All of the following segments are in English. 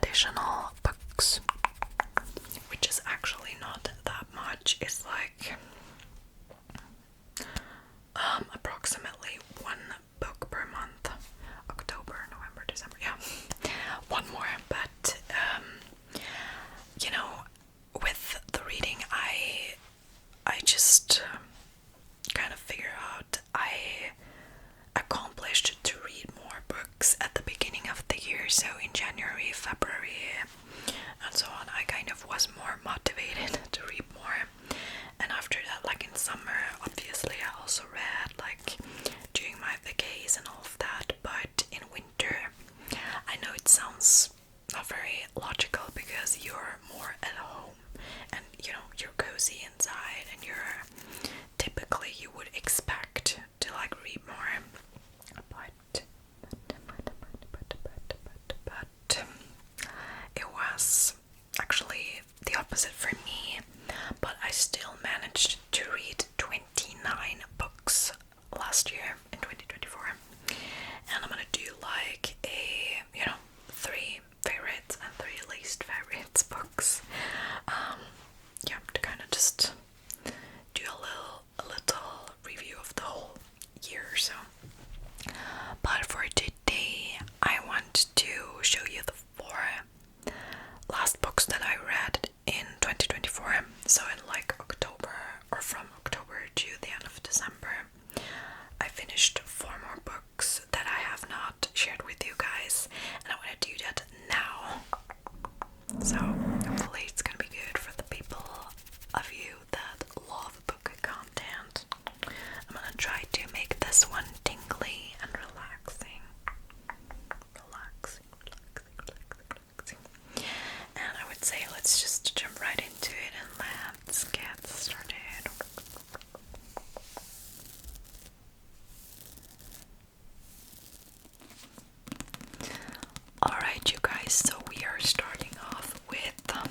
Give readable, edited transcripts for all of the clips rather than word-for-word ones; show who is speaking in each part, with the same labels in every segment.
Speaker 1: additional books, which is actually not that much. It's like approximately one book per month. October, November, December, yeah. One more, but you know, with the reading, I just kind of figure out I accomplished to read more books at the beginning of the year, so in January, February, and so on, I kind of was more motivated to read more. And after that, like in summer, obviously I also read, like during my vacays and all of that, but in winter, I know it sounds not very logical because you're more at home and you know you're cozy inside and you're typically you would expect to like read more, but it was actually the opposite for me. But I still managed to read 29 books last year in 2024, and I'm gonna do like a, you know, 3 favorites and 3 least favorites books. Yeah, to kind of just do a little review of the whole year or so. But for today, I want to show you the 4 last books that I read in 2024. So in like October, or from October to the end of December, I finished 4 more books that I have not shared with you guys, and I want to do that now. So hopefully it's gonna be good for the people of you that love book content. I'm gonna try to make this one tingly and relaxing. And I would say let's just jump right into it and let's get started. Alright, you guys, so we are starting off with the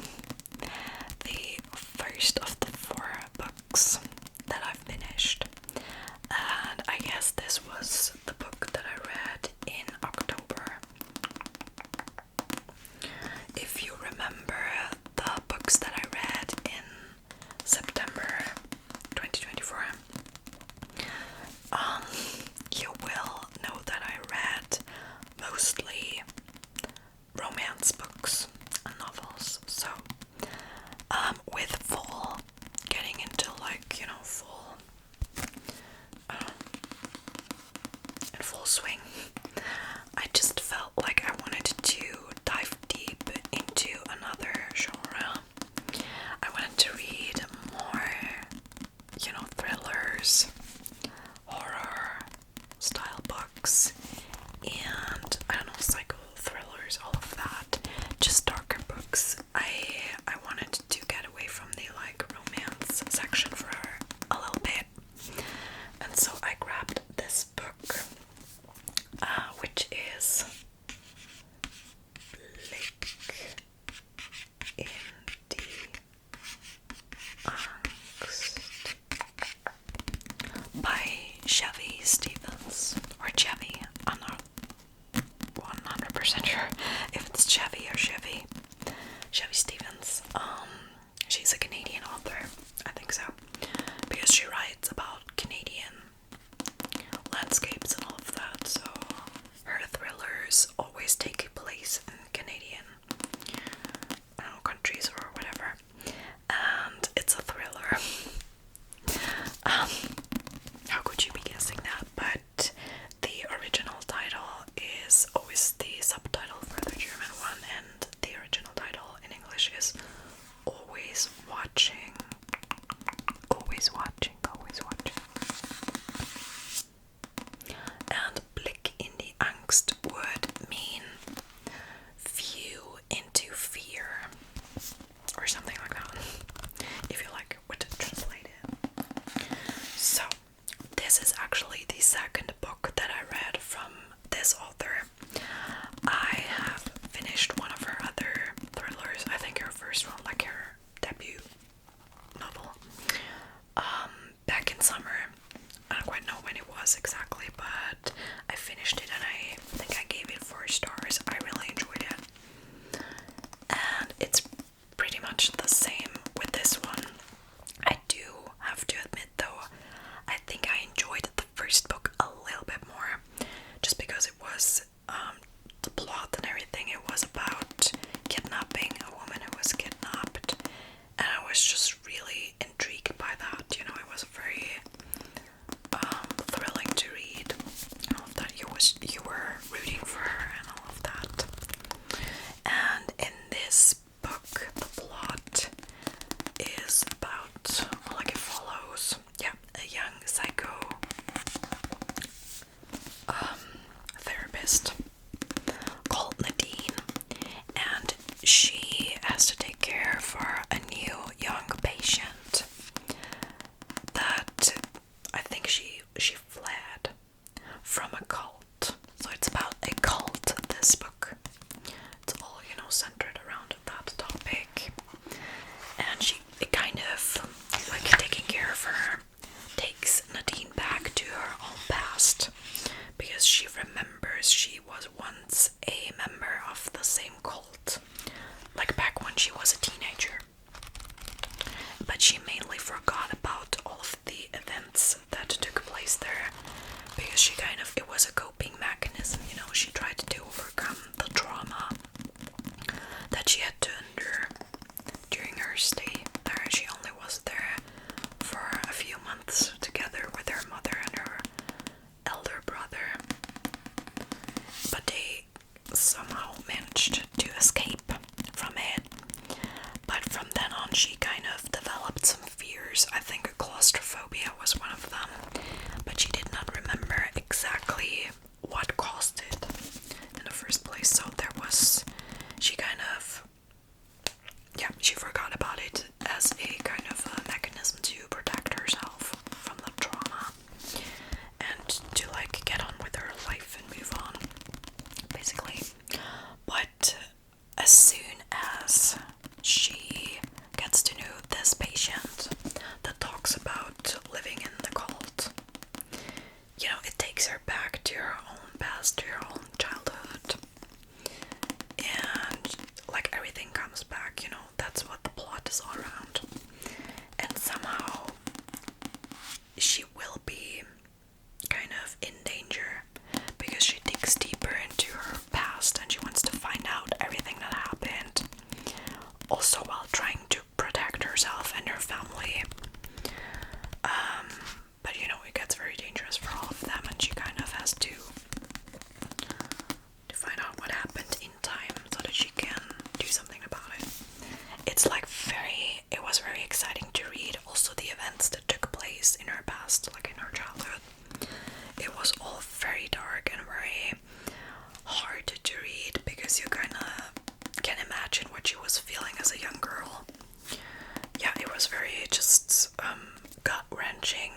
Speaker 1: first of the 4 books that I've finished. And I guess this was the book that I read in October. If you remember the books that I read in September 2024, you will know that I read mostly romance books and novels. So with fall getting into like, you know, fall in full swing, I just felt like I wanted to dive deep into another genre. I wanted to read more, you know, thrillers, horror style books, and I don't know, psycho thrillers, all of that. Just darker books. I wanted to get away from the like romance section for a little bit, and so I grabbed this book, which is Blick in the Angst by Chevy Stevens, or Chevy. I'm not 100% sure if it's Chevy or Chevy. Chevy Stevens. She's a Canadian author, I think so, because she writes about Canadian landscapes and all of that, so her thrillers always take place in Canadian, I don't know, countries or whatever, and it's a thriller. How could you be guessing that? But the original title is always the subtitle for the German one, and the original title in English is Always Watching. Always watching, always watching. And Blick in the Angst would mean view into fear, or something like that, if you like would translate it. So this is actually the second book that I read from this author. I have finished one of her other thrillers, I think her first one, like her debut novel, back in summer. I don't quite know when it was exactly, but I finished it and I think I gave it 4 stars. I really enjoyed it. because it was a coping mechanism, you know, she tried to overcome the trauma that she had to endure during her stay there. She only was there for a few months together with her mother and her elder brother, but they somehow managed to escape from it. But from then on, she kind of developed some fears. I think claustrophobia was one of them, but she did not remember exactly what caused it in the first place. So she forgot about it as a kind of a mechanism to protect herself from the trauma and to like get on with her life and move on, basically. But as soon as she gets to know this patient that talks about living in the cult, you know, it takes her back to her own past, to her own childhood, and like everything comes back, you know, that's what the plot is all around. And somehow she will be kind of in danger because she digs deeper into her past and she wants to find out everything that happened, also while trying to protect herself and her family. But you know, it gets very dangerous for all of them, and she kind of has to find out what happened in time so that she can do something about it. It was very exciting to read also the events that took place in her past, like in her childhood. It was all very dark and very hard to read because you kind of can imagine what she was feeling as a young girl. Yeah, it was very just gut-wrenching,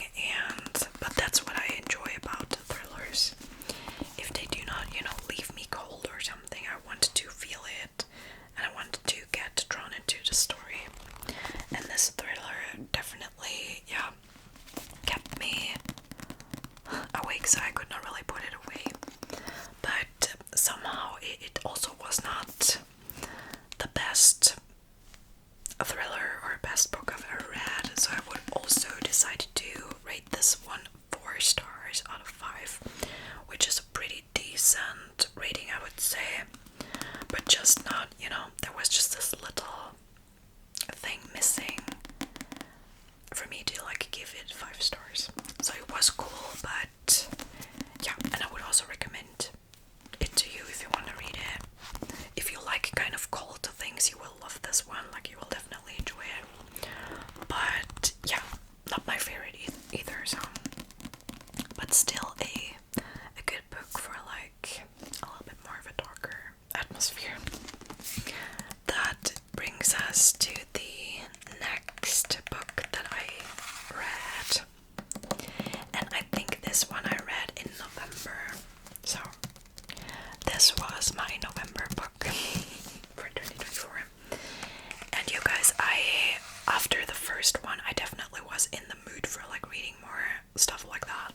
Speaker 1: but that's what I enjoy about thrillers. If they do not, you know, leave me cold or something, I want to feel it and I want to get drawn into the story. And this thriller definitely, yeah, kept me awake, so I could not really put it away. But somehow it also was not the best thriller or best book I've ever read, so I would also decide to rate this one 4 stars out of 5, which is a pretty decent rating, I would say, but just not, you know, there was just this little thing missing for me to like give it 5 stars. So it was cool, but yeah, and I would also recommend it to you if you want to read it. If you like kind of cult things, you will love this one, like you will definitely enjoy it. But yeah, not my favorite either, so, but still a good book for like a little bit more of a darker atmosphere. That brings us to the next book that I read, and I think this one I read in November, so this was my November book for 2024. And you guys, after the first one, I definitely was in the mood for like reading more stuff like that.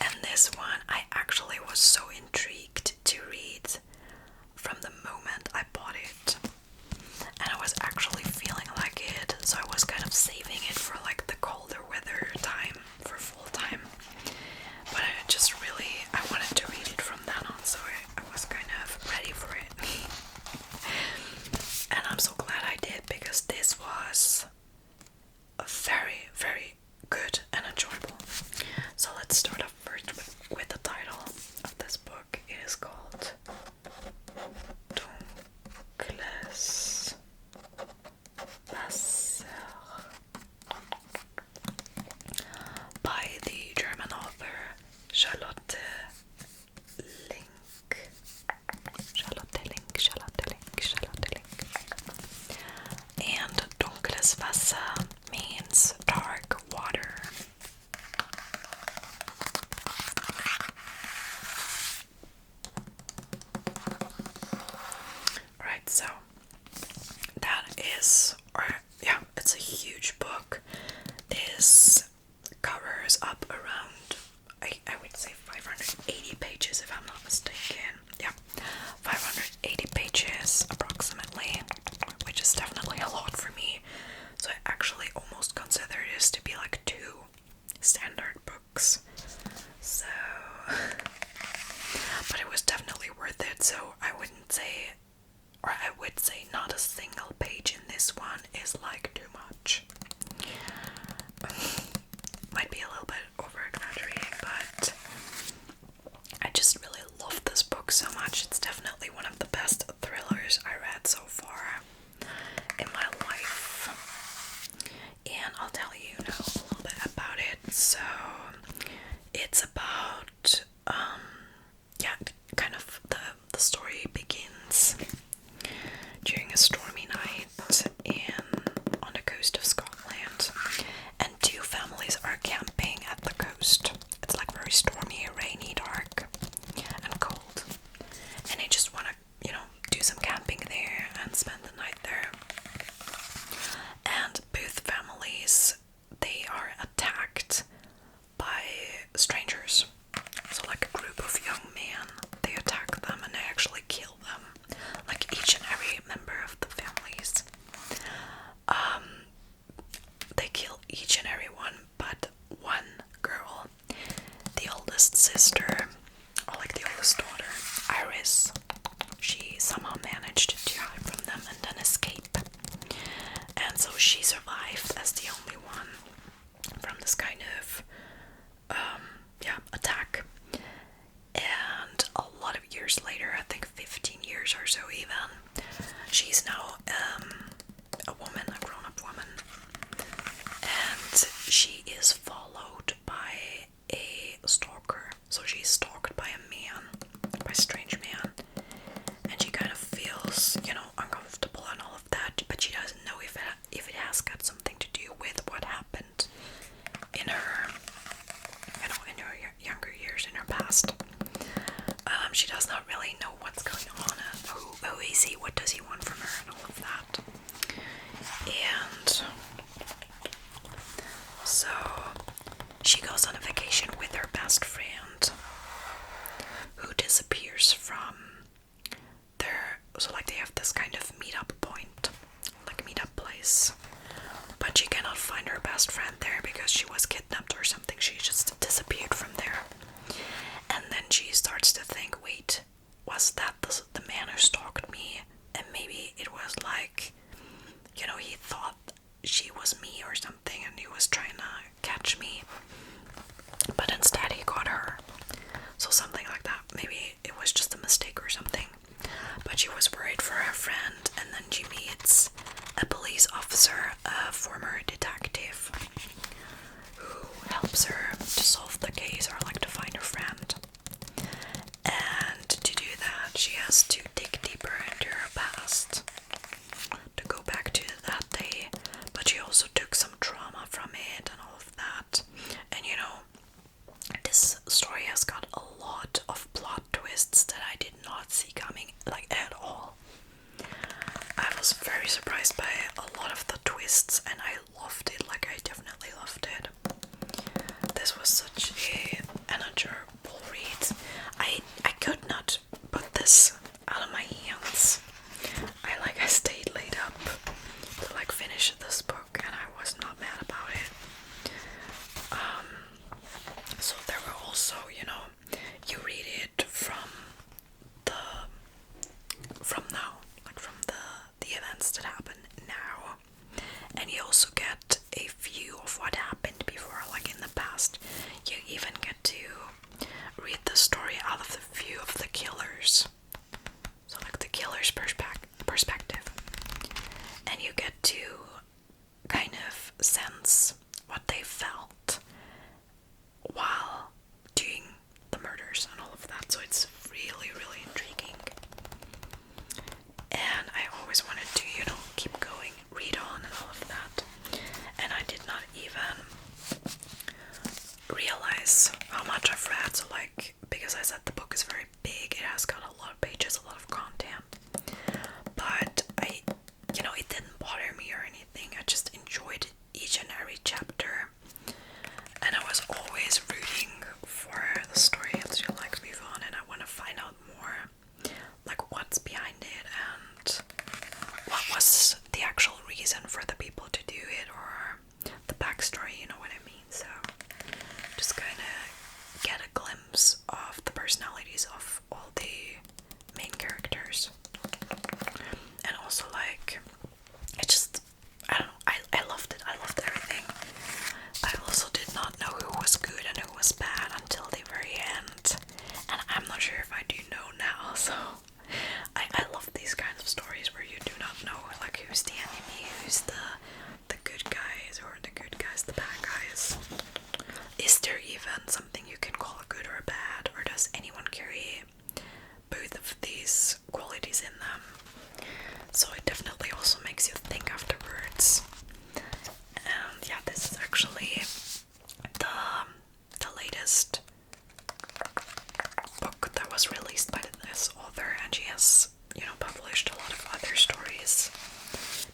Speaker 1: And this one, I actually was so intrigued to read from the moment I bought it. And I was actually feeling like it, so I was kind of saving it for like the colder weather time, for full time. But I wanted to read it from then on, so I was kind of ready for it. And I'm so glad I did, because this was very, very good and enjoyable. So let's start off first with the title of this book. is like too much. Might be a little bit over exaggerating, but I just really love this book so much. It's definitely one of the best thrillers I read so far in my life. And I'll tell you now a little bit about it. So it's about kind of the story begins during a stormy night on the coast of Scotland, and two families are camping at the coast. It's like very stormy, rainy, dark, and cold, and they just want to, do some camping there and spend the night there. And both families, they are attacked by strangers. So like a group of young men, they attack them and they actually kill them, like each and every member of the families. They kill each and every one, but one girl, the oldest sister, or like the oldest daughter, Iris, she somehow managed to hide from them and then escape. And so she survived as the only one from this kind of attack. And a lot of years later, I think 15 years or so even, she's now a woman, a grown-up woman, and she is followed by a stalker. So she's stalked by a man, by a strange man, and she kind of feels, uncomfortable and all of that, but she doesn't know if it has got something to do with what happened in her, in her younger years, in her past. She does not really know what's going on, and who is he, what does he want from her, and all of that. And so she goes on a vacation with her best friend, who disappears from so like they have this kind of meetup point, like meetup place, but she cannot find her best friend there because she was kidnapped or something. She just disappeared from there. And then she starts to think, wait, was that the man who stalked me? And maybe it was like, he thought she was me or something and he was trying to catch me, but instead he got her. So something like that. Maybe it was just a mistake or something. But she was worried for her friend, and then she meets a police officer, a former detective, who helps her to solve the case, or like to find her friend. And to do that, she has to dig deeper into her past, to go back to that day, but she also took some trauma from it and all of that. And this story has got a lot of plot twists that I did not see coming, like, at all. I was very surprised by a lot of the twists, and I loved it. Like, I definitely loved it. This was such an enjoyable read. I could not put this out of my hands. I stayed late up to like finish this book, and I was not mad about it. So there were also, you read it from now, like from the events that happen now, and you also get a view of what happened before, like in the past. You even get to read the story out of the view of the killers, so like the killer's perspective, and you get to kind of sense what they felt while doing the murders and all of that. So it's really, really intriguing. And I always wanted to, keep going, read on and all of that. And I did not even realize how much I've read. So like, because I said the book is very big, it has got a lot of pages, a lot of content. But it didn't bother me or anything. I just enjoyed each and every chapter. And I was always rooting for the story to like move on, and I want to find out more, like what's behind it and what was the actual reason for the people to do it, or the backstory, you know what I mean? So just kind of get a glimpse of the personalities of all the main characters. even something you can call good or bad, or does anyone carry both of these qualities in them? So it definitely also makes you think afterwards. And yeah, this is actually the latest book that was released by this author, and she has, published a lot of other stories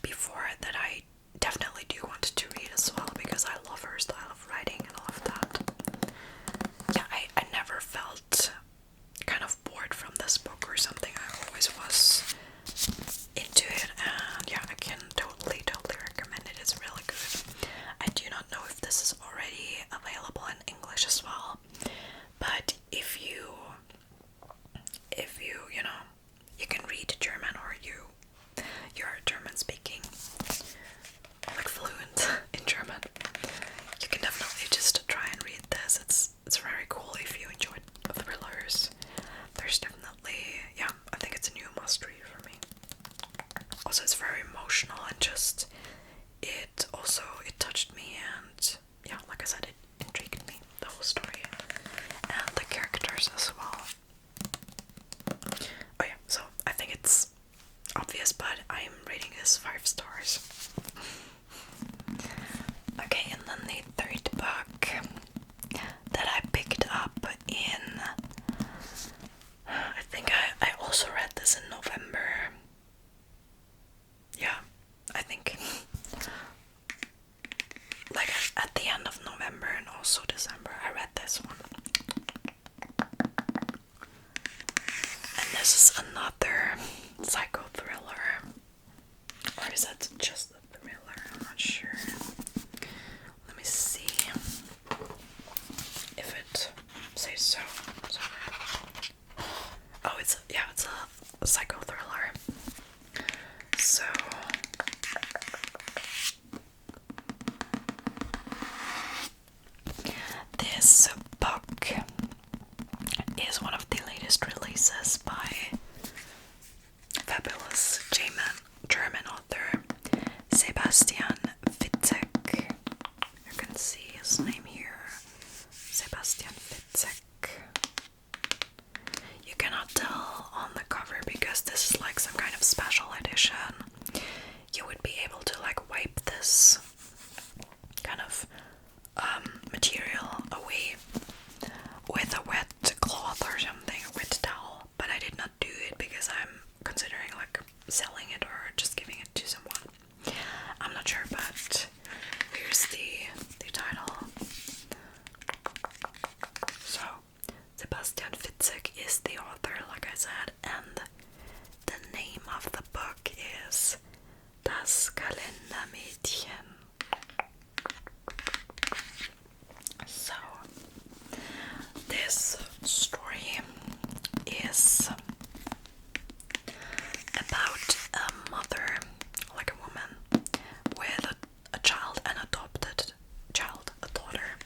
Speaker 1: before that I definitely do want to read as well, because I love her style of writing and all of that. Yeah, I never felt kind of bored from this book or something. I always was into it, and yeah, I can totally recommend it. It's really good. I do not know if this is already available in English as well, but if you you can read German, or you're German speaking, like fluent in German, you can definitely just try and read this. It's very cool if you enjoy thrillers. There's definitely, yeah, I think it's a new must read for me. Also, it's very emotional, and just it touched me, and yeah, like I said, it intrigued me, the whole story, and the characters as well. Oh yeah, so I think it's obvious, but I'm rating this 5 stars. Okay, and then the third book that I picked up in, I think I also read this in November. Yeah, I think like at the end of November and also December I read this one. And this is another psycho thriller. Or is that just a thriller? I'm not sure. Let me see if it says so. Oh, it's a psycho thriller. So this book is one of the latest releases by fabulous German author Sebastian Fitzek. You can see his name here, Sebastian Fitzek. You cannot tell on the cover because this is like some kind of special edition. You would be able to like wipe this kind of material away with a wet cloth or something, a wet towel, but I did not do it because I'm considering like selling it or just giving it to someone. I'm not sure, but here's the title. So Sebastian Fitzek is the author, like I said, and the name of the book is Das Kalendermädchen. So this story is about a mother, like a woman, with a child, an adopted child, a daughter,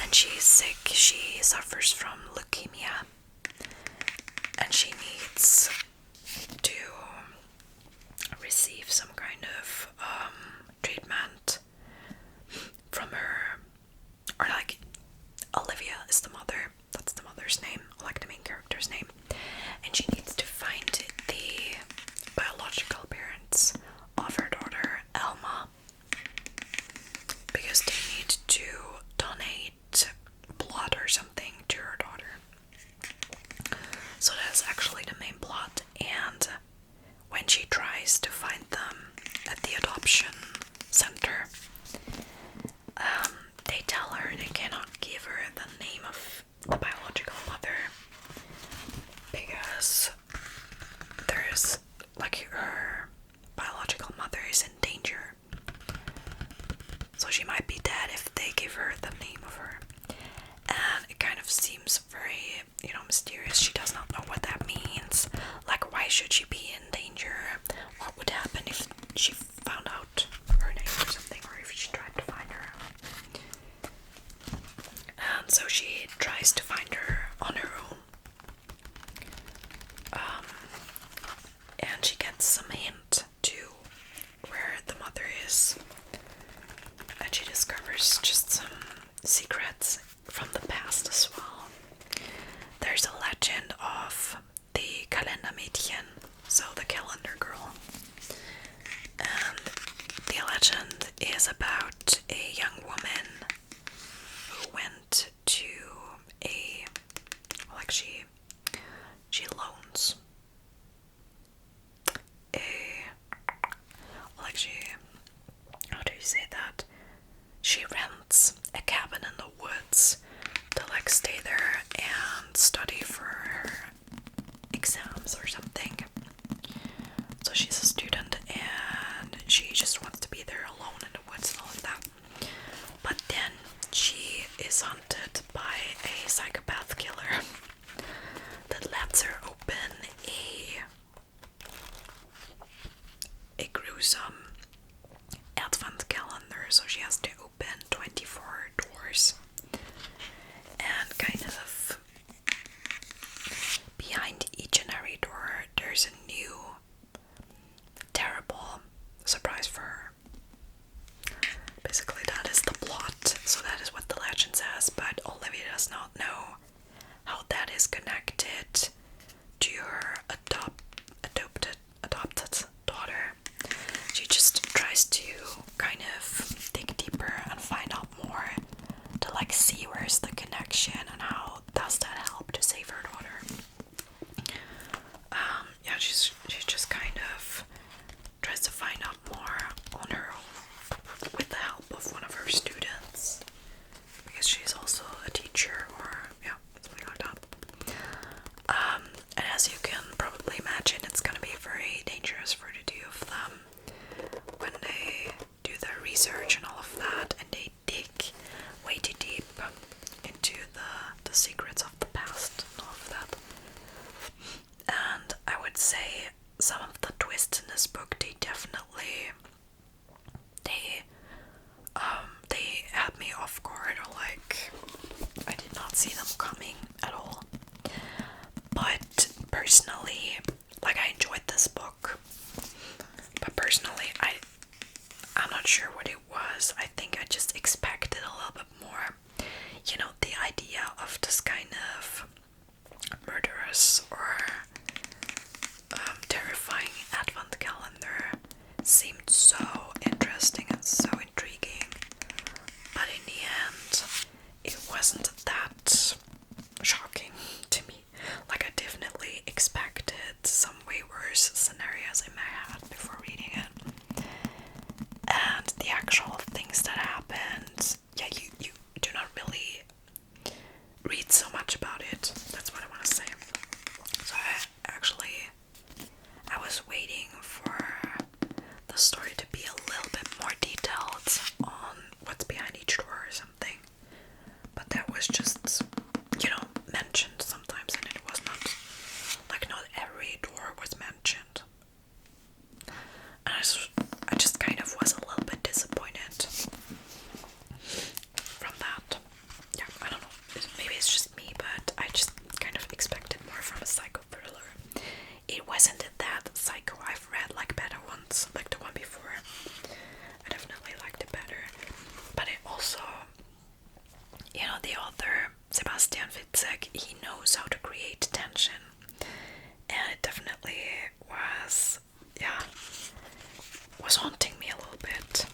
Speaker 1: and she's sick. She suffers from leukemia, and she needs to receive some kind of treatment from her, or like Olivia is the mother, that's the mother's name, like the main character's name, and she needs to find the biological parents of her daughter Elma, because they need to donate blood or something to her daughter. So that's actually the main plot, and when she tries to find them at the adoption center, they tell her they cannot give her the name of the biological mother because there's like her biological mother is in danger, so she might be dead if they give her the name of her. And it kind of seems very, mysterious. She does not know what that means. Like, why should she be in danger? What would happen if she found out her name or something, or if she tried to find her? And so she tries to find her on her own. And she gets some hint to where the mother is. And she discovers just some secrets from stay there and study for her exams or something. So she's a student and she just wants to be there alone in the woods and all of that. But then she is hunted by a psychopath killer that lets her open a gruesome advent calendar, so she has to open 24 doors, and kind of behind each and every door there's a new terrible surprise for her. Basically that is the plot, so that is what the legend says, but Olivia does not know how that is connected to her adopted daughter. She just tries to kind of dig deeper and find out more to like see where's the connection and how does that help to save her daughter. Yeah, she just kind of tries to find out more on her own with the help of one of her students, because she's also a teacher, or yeah, something like that. And as you can probably imagine, it's gonna be very dangerous for the two of them when they do their research and all of that, and they dig way too deep into the secrets of the past and all of that. And I would say some of the twists in this book, they definitely they had me off guard, or like I did not see them coming at all. But personally, like, I enjoyed this book, but personally I'm not sure what it was. I think I just expected a little bit more. You know, the idea of this kind of murderous or terrifying advent calendar seemed so interesting and so intriguing, but in the end it wasn't that shocking to me. Like, I definitely expected some way worse scenarios in my head before reading it, and the actual things that happened, yeah, you do not really read so much about it. That's what I want to say. So I was waiting for the story to be a little bit more detailed on what's behind each door or something, but that was just, you know, mentioned sometimes, and it was not, like, not every door was mentioned. And I just kind of was a little bit disappointed from that. Yeah, I don't know, maybe it's just me, but I just kind of expected more from a psycho thriller. It wasn't that psycho. I've read like better ones, like the one before. I definitely liked it better, but it also, you know, the author Sebastian Fitzek, he knows how to create tension, and it definitely was, yeah, was haunting me a little bit,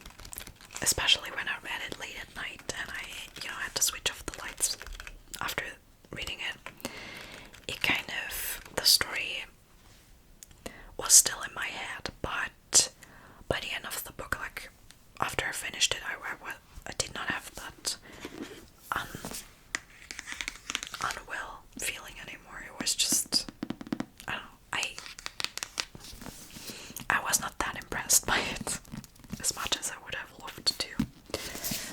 Speaker 1: especially when I read it late at night and I, you know, had to switch off the lights after reading it. It kind of, the story was still in my head, but by the end of the book, like, after I finished it, I did not have that unwell feeling anymore. It was just, I don't know, I was not that impressed by it as much as I would have loved to.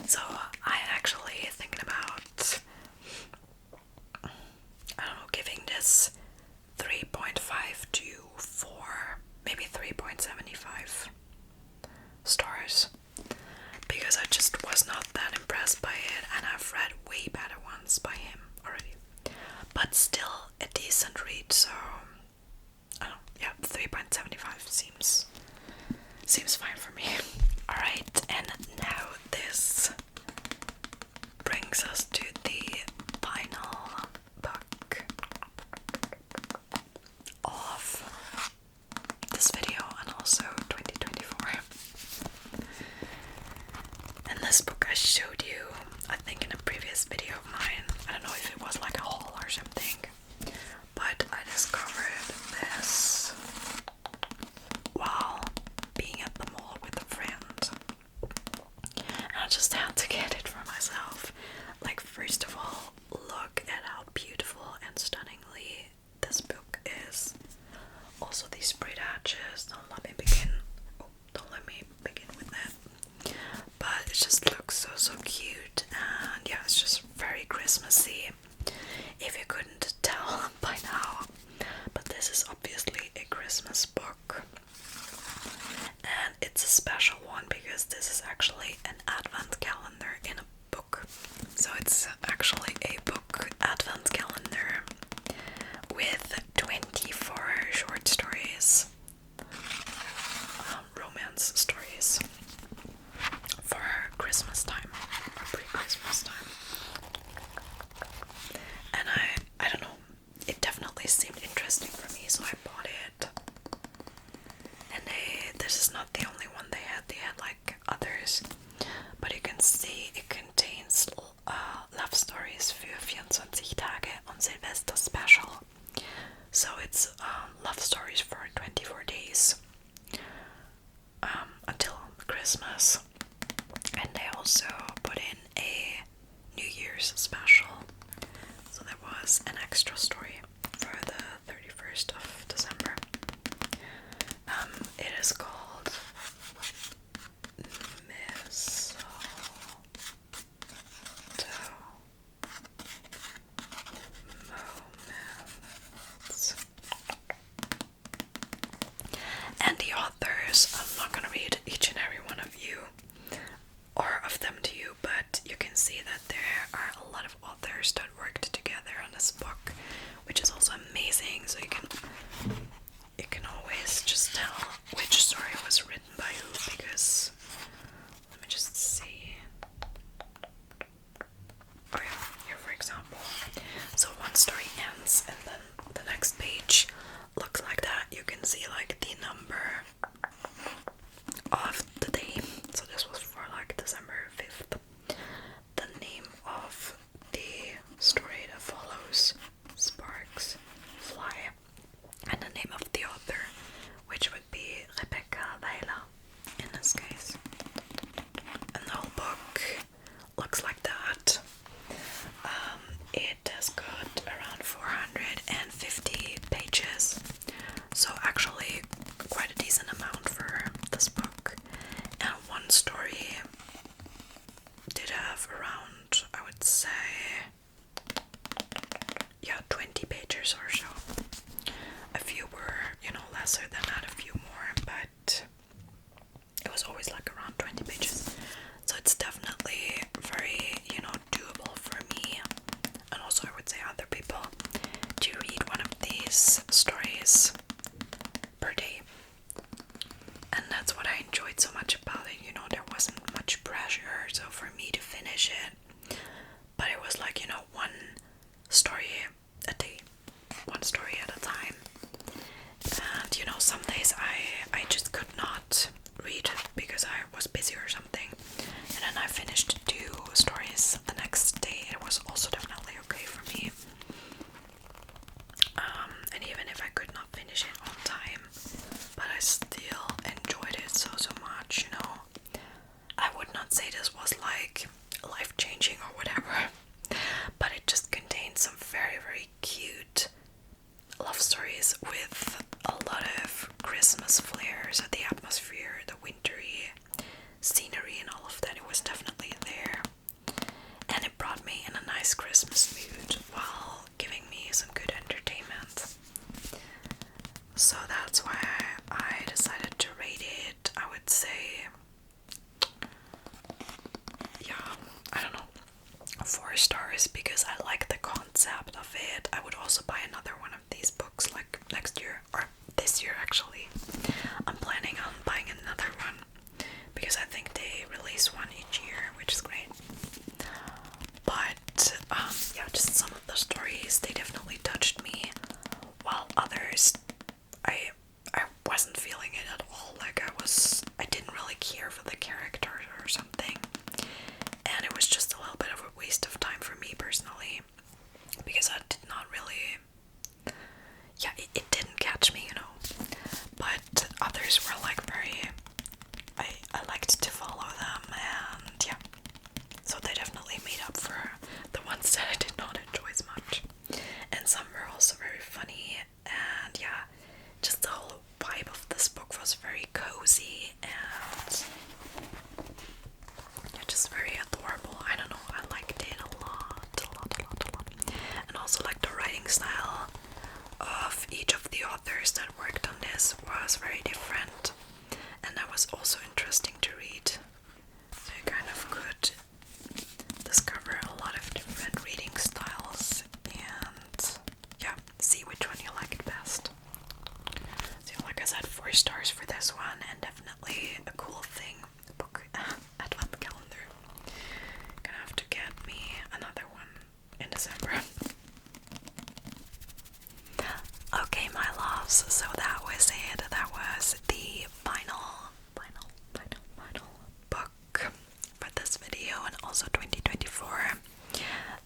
Speaker 1: So I actually thinking about, I don't know, giving this 3.5 to 4, maybe 3.75 stars, because I just was not that impressed by it, and I've read way better ones by him already, but still a decent read. So I don't know, yeah, 3.75 seems fine for me. Alright, and now this brings us to the final book of this video, and also 2024. And this book I showed you, I think, in a previous video of mine. I don't know if it was like a haul or something, but I discovered this while being at the mall with a friend, and I just had to get it for myself. Like, first of all, look Christmassy, if you couldn't tell by now. But this is obviously a Christmas book. And it's a special one because this is actually an advent calendar in a book. So it's actually a book advent calendar with 24 short stories, romance stories for Christmas time, or pre-Christmas time. And I don't know, it definitely seemed interesting for me, so I bought it. And this is not the only one they had like others, but you can see it contains love stories für 24 Tage und Silvester special. So it's love stories for 24 days until Christmas. And they also put in a New Year's special. So there was an extra story for the 31st of December. It is called Mistletoe Moments. And the authors, I'm not gonna read each and every one of you or of them to you, but you can see that there are a lot of authors that worked together on this book, which is also amazing. So you can always just tell which story was written by who, because let me just see. Oh yeah, here for example. So one story ends and then the next page looks like that. You can see like the number of the day. So this was for like December 5th. The name of the story that follows, Sparks Fly, and the name of the author, which would be Rebecca Weiler in this case. And the whole book looks like that. It has got around 450 pages, so actually quite a decent amount for this book. And one story did have around, I would say, yeah, 20 pages or so. A few were, lesser than that, a few more, but it was always like around 20 pages. So it's definitely very, doable for me, and also I would say other people, to read one of these stories per day. And that's what I enjoyed so much about it. There wasn't much pressure, so for me to finish it, but it was like, one story a day, one story at a time. And some days I just could not read because I was busy or something, and then I finished 2 stories the next day. It was also definitely okay for me. And even if I could not finish it on time, but I still enjoyed it so much. I would not say this was like life-changing or whatever, but it just contained some very, very cute love stories with a lot of Christmas flair. So the atmosphere, the wintry scenery and all of that, it was definitely there. And it brought me in a nice Christmas mood while giving me some good entertainment. So that's why I decided to rate it, I would say, yeah, I don't know, 4 stars, because I like the concept of it. I would also buy another one of these books like next year, or this year actually. I'm planning on buying another one because I think they release one each year, which is great. But yeah, just some of the stories, they definitely touched me, while others I wasn't feeling it at all. Like I didn't really care for the characters or something, and it was just a little bit of a waste of time for me personally, because I did not really, yeah, it didn't catch me, but others were like very, I liked to follow them, and yeah, so they definitely made up for the ones that I did not enjoy as much. And some were also very funny, and yeah, also like the writing style of each of the authors that worked on this was very different, and that was also interesting to read. So you kind of could discover a lot of different reading styles and yeah, see which one you liked best. So like I said, 4 stars for this one, and definitely a cool thing. Book advent calendar. Gonna have to get me another one in December. Okay, my loves, so that was it. That was the final book for this video and also 2024.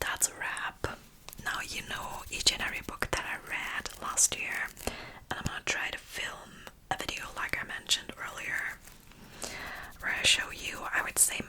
Speaker 1: That's a wrap. Now you know each and every book that I read last year, and I'm gonna try to film a video like I mentioned earlier where I show you, I would say,